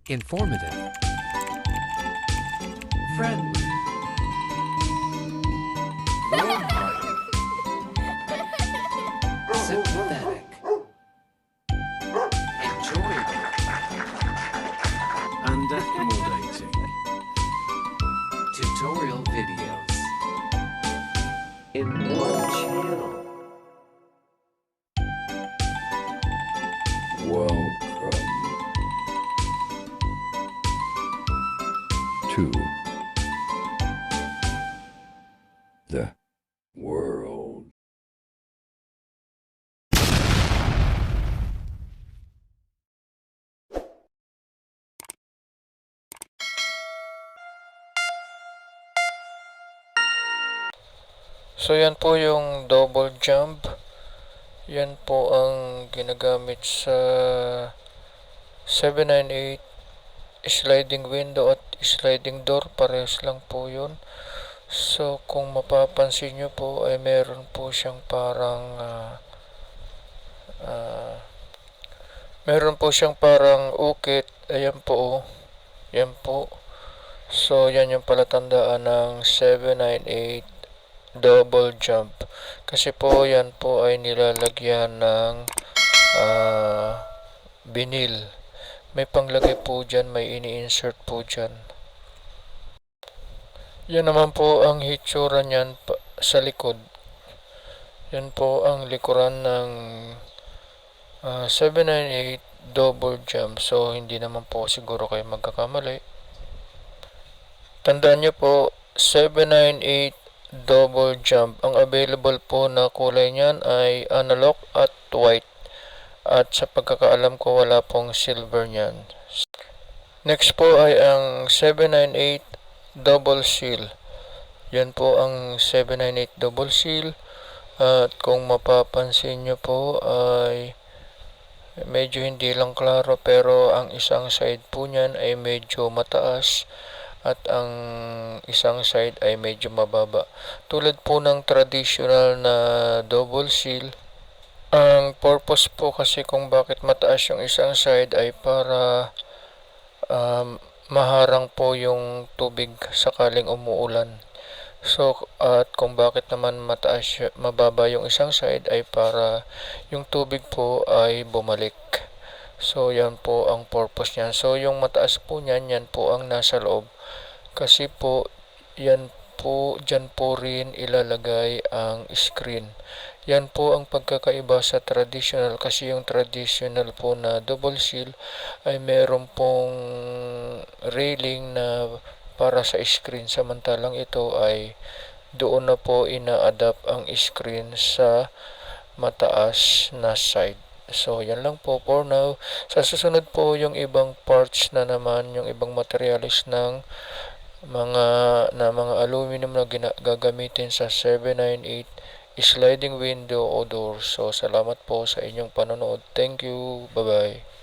Informative. Friendly. Warm-hearted. Sympathetic. Enjoyable. And accommodating. Tutorial videos. In one channel. Welcome to the world. So yan po yung double jump. Yan po ang ginagamit sa 798 sliding window at sliding door. Parehas lang po yun. So kung mapapansin nyo po ay meron po siyang parang ukit. Ayan po. Yan po. So yan yung palatandaan ng 798 double jump. Kasi po yan po ay nilalagyan ng vinyl. May panglagay po dyan, may ini-insert po dyan. Yan naman po ang hitsura niyan sa likod. Yan po ang likuran ng 798 double jump. So hindi naman po siguro kayo magkakamali. Tandaan nyo po, 798 double jump. Ang available po na kulay niyan ay analog at white. At sa pagkakaalam ko wala pong silver niyan. Next po ay ang 798 double seal. Yan po ang 798 double seal. At kung mapapansin nyo po ay medyo hindi lang klaro, pero ang isang side po niyan ay medyo mataas at ang isang side ay medyo mababa. Tulad po ng traditional na double seal, ang purpose po kasi kung bakit mataas yung isang side ay para maharang po yung tubig sakaling umuulan. So, at kung bakit naman mababa yung isang side ay para yung tubig po ay bumalik. So, yan po ang purpose niyan. So, yung mataas po niyan, yan po ang nasa loob. Kasi po, yan po, dyan po rin ilalagay ang screen. Yan po ang pagkakaiba sa traditional, kasi yung traditional po na double seal ay meron pong railing na para sa screen, samantalang ito ay doon na po ina-adapt ang screen sa mataas na side. So, yan lang po for now. Sa susunod po yung ibang parts na naman, yung ibang materials ng mga aluminum na gagamitin sa 798 sliding window o door. So, salamat po sa inyong panonood. Thank you. Bye-bye.